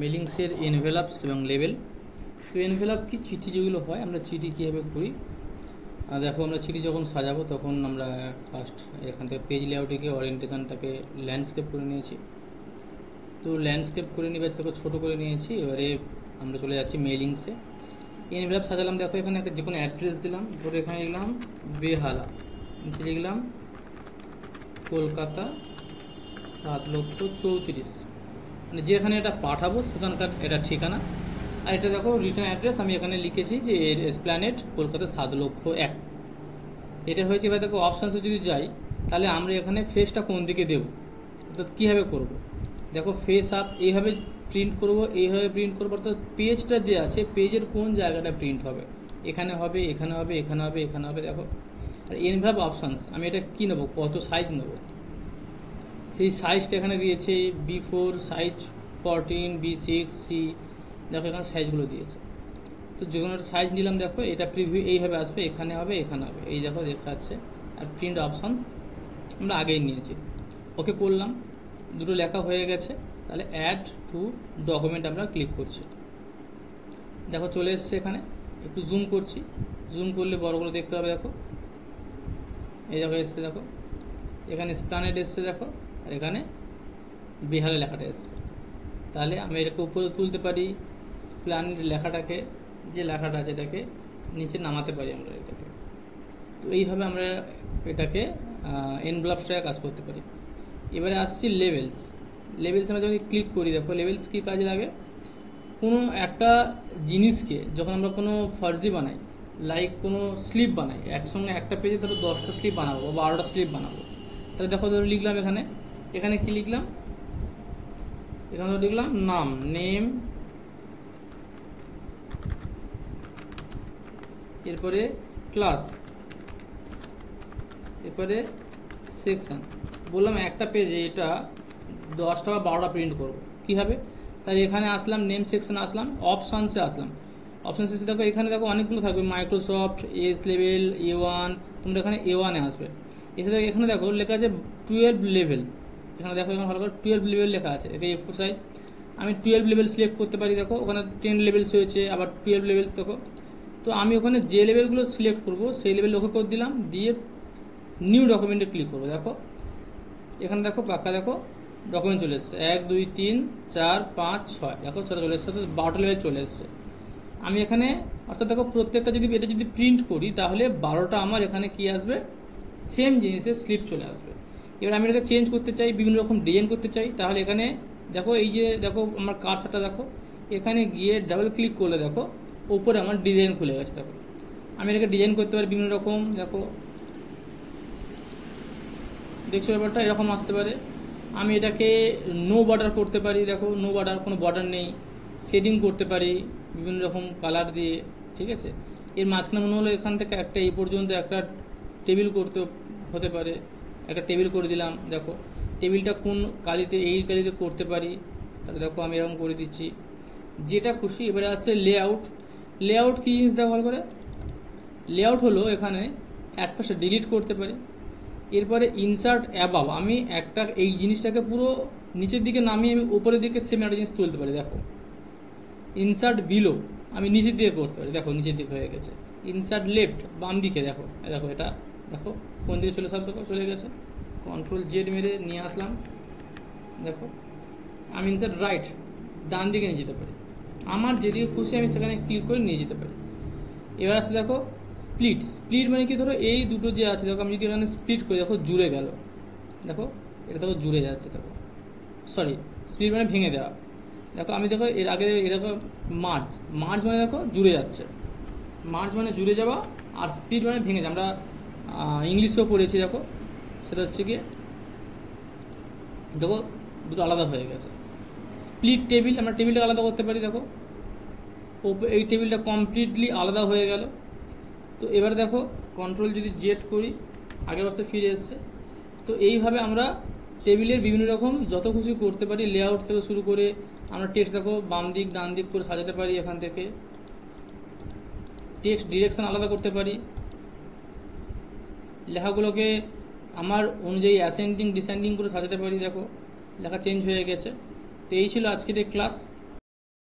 মেলিংসের এনভেলাপস এবং লেবেল। তো এনভেলাপ কি, চিঠি যেগুলো হয়, আমরা চিঠি কীভাবে করি। দেখো, আমরা চিঠি যখন সাজাবো তখন আমরা ফার্স্ট এখান থেকে পেজ লেআউটে গিয়ে ওরিয়েন্টেশনটাকে ল্যান্ডস্কেপ করে নিয়েছি। তো ল্যান্ডস্কেপ করে নিয়ে তাকে ছোটো করে নিয়েছি। এবারে আমরা চলে যাচ্ছি মেলিংসে। এনভেলাপ সাজালাম, দেখো এখানে একটা যে কোনো অ্যাড্রেস দিলাম, ধরে এখানে লিখলাম বেহালা, নিচে লিখলাম কলকাতা 7,34,000, মানে যেখানে এটা পাঠাবো সেখানকার এটা ঠিকানা। আর এটা দেখো রিটার্ন অ্যাড্রেস আমি এখানে লিখেছি যে এসপ্ল্যানেড কলকাতা 7,01,000। এটা হয়েছে। এবার দেখো অপশানসে যদি যাই তাহলে আমরা এখানে ফেসটা কোন দিকে দেবো, অর্থাৎ কীভাবে করব। দেখো ফেস আপ এইভাবে প্রিন্ট করব, এইভাবে প্রিন্ট করবো, অর্থাৎ পেজটা যে আছে পেজের কোন জায়গাটা প্রিন্ট হবে, এখানে হবে, এখানে হবে, এখানে হবে, এখানে হবে। দেখো আর এনভেলাপ অপশানস আমি এটা কী নেবো, কত সাইজ নেবো, সেই সাইজটা এখানে দিয়েছে B4 সাইজ 14, B6, C। দেখো এখানে সাইজগুলো দিয়েছে। তো যে কোনো একটা সাইজ নিলাম। দেখো এটা প্রিভিউ এইভাবে আসবে, এখানে হবে, এখানে হবে, এই দেখো দেখাচ্ছে। আর প্রিন্ট অপশানস আমরা আগেই নিয়েছি। ওকে করলাম, দুটো লেখা হয়ে গেছে। তাহলে অ্যাড টু ডকুমেন্ট আমরা ক্লিক করছি। দেখো চলে এসছে এখানে। একটু জুম করছি, জুম করলে বড়গুলো দেখতে হবে। দেখো এই দেখো এসছে, দেখো এখানে এসপ্ল্যানেড এসছে, দেখো আর এখানে বেহালা লেখাটা এসছে। তাহলে আমি এটাকে উপরে তুলতে পারি, এসপ্ল্যানেড লেখাটাকে, যে লেখাটা আছে এটাকে নিচে নামাতে পারি আমরা এটাকে। তো এইভাবে আমরা এটাকে এনভেলাপসটাকে কাজ করতে পারি। এবারে আসছি লেভেলস। লেভেলস আমরা যখন ক্লিক করি, দেখো লেভেলস কী কাজে লাগে। কোনো একটা জিনিসকে যখন আমরা কোনো ফার্জি বানাই, লাইক কোনো স্লিপ বানাই, একসঙ্গে একটা পেজে ধরো 10টা স্লিপ বানাবো বা 12টা স্লিপ বানাবো, তাহলে দেখো ধরো লিখলাম এখানে, এখানে কি লিখলাম, এখানে লিখলাম নাম, নেম, এরপরে ক্লাস, এরপরে সেকশন। বললাম একটা পেজে এটা 10টা বা 12টা প্রিন্ট করবো, কীভাবে। তাই এখানে আসলাম, নেম সেকশনে আসলাম, অপশানসে আসলাম। অপশানসে দেখো এখানে দেখো অনেকগুলো থাকবে, মাইক্রোসফট, এস লেভেল, A1, তোমরা এখানে A1-এ আসবে। এসে দেখো এখানে দেখো লেখা আছে 12 লেভেল। এখানে দেখো এখানে ভালো করে 12 লেভেল লেখা আছে, এটা A4 সাইজ। আমি 12 লেভেল সিলেক্ট করতে পারি। দেখো ওখানে 10 লেভেলস হয়েছে, আবার 12 লেভেলস। দেখো তো আমি ওখানে যে লেভেলগুলো সিলেক্ট করব সেই লেভেল ওকে করে দিলাম, দিয়ে নিউ ডকুমেন্টে ক্লিক করবো। দেখো এখানে দেখো পাক্কা, দেখো ডকুমেন্ট চলে এসছে 1, 2, 3, 4, 5, 6। দেখো সেটা চলে এসছে, 12টা লেভেল চলে এসছে। আমি এখানে অর্থাৎ দেখো প্রত্যেকটা যদি এটা যদি প্রিন্ট করি তাহলে 12টা আমার এখানে কি আসবে, সেম জিনিসের স্লিপ চলে আসবে। এবার আমি এটাকে চেঞ্জ করতে চাই, বিভিন্ন রকম ডিজাইন করতে চাই, তাহলে এখানে দেখো এই যে দেখো আমার কার্সারটা দেখো, এখানে গিয়ে ডাবল ক্লিক করলে দেখো উপরে আমার ডিজাইন খুলে গেছে। দেখো আমি এটাকে ডিজাইন করতে পারি বিভিন্ন রকম। দেখো দেখছো ব্যাপারটা এরকম আসতে পারে। আমি এটাকে নো বর্ডার করতে পারি। দেখো নো বর্ডার, কোনো বর্ডার নেই। শেডিং করতে পারি বিভিন্ন রকম কালার দিয়ে, ঠিক আছে। এর মাঝখানে মনে হলো এখান থেকে একটা এই পর্যন্ত একটা টেবিল করতে হতে পারে, একটা টেবিল করে দিলাম। দেখো টেবিলটা কোন কালিতে, এই কালিতে করতে পারি, তাহলে দেখো আমি এরকম করে দিচ্ছি, যেটা খুশি। এবারে আসছে লেআউট। লেআউট কী জিনিস দেখো ভালো করে। লেআউট হলো এখানে এক পাশে ডিলিট করতে পারি। এরপরে ইনসার্ট অ্যাবাভ, আমি একটা এই জিনিসটাকে পুরো নিচের দিকে নামিয়ে আমি উপরের দিকে সেম একটা জিনিস তুলতে পারি। দেখো ইনসার্ট বিলো, আমি নিচের দিকে করতে পারি। দেখো নিচের দিকে হয়ে গেছে। ইনসার্ট লেফট, বাম দিকে। দেখো দেখো এটা দেখো কোন দিকে চলে, সব দেখো চলে গেছে। Ctrl Z মেরে নিয়ে আসলাম। দেখো আমি ইনসার্ট রাইট, ডান দিকে নিয়ে যেতে পারি। আমার যেদিকে খুশি আমি সেখানে ক্লিক করে নিয়ে যেতে পারি। এবার আসছে দেখো স্প্লিট। স্প্লিট মানে কি, ধরো এই দুটো যে আছে দেখো আমি যদি এখানে স্প্লিট করি, দেখো জুড়ে গেল। দেখো এটা দেখো জুড়ে যাচ্ছে। দেখো সরি, স্প্লিট মানে ভেঙে দেওয়া। দেখো আমি দেখো এর আগে দেখো মার্জ, মার্জ মানে দেখো জুড়ে যাচ্ছে। মার্জ মানে জুড়ে যাওয়া, আর স্প্লিট মানে ভেঙে যাওয়া। আমরা ইংলিশেও পড়েছি। দেখো সেটা হচ্ছে কি, দেখো দুটো আলাদা হয়ে গেছে। স্প্লিট টেবিল, আমরা টেবিলটা আলাদা করতে পারি। দেখো এই টেবিলটা কমপ্লিটলি আলাদা হয়ে গেল। তো এবারে দেখো কন্ট্রোল যদি জেড করি, আগের অবস্থায় ফিরে এসছে। তো এইভাবে আমরা টেবিলের বিভিন্ন রকম যত খুশি করতে পারি, লেআউট থেকে শুরু করে আমরা টেক্সট দেখো বাম দিক ডান দিক করে সাজাতে পারি। এখান থেকে টেক্সট ডিরেকশন আলাদা করতে পারি। লেখাগুলোকে আমার অনুযায়ী অ্যাসেন্ডিং ডিসেন্ডিং করে সাজাতে পারি। দেখো লেখা চেঞ্জ হয়ে গেছে। তো এই ছিল আজকের এই ক্লাস।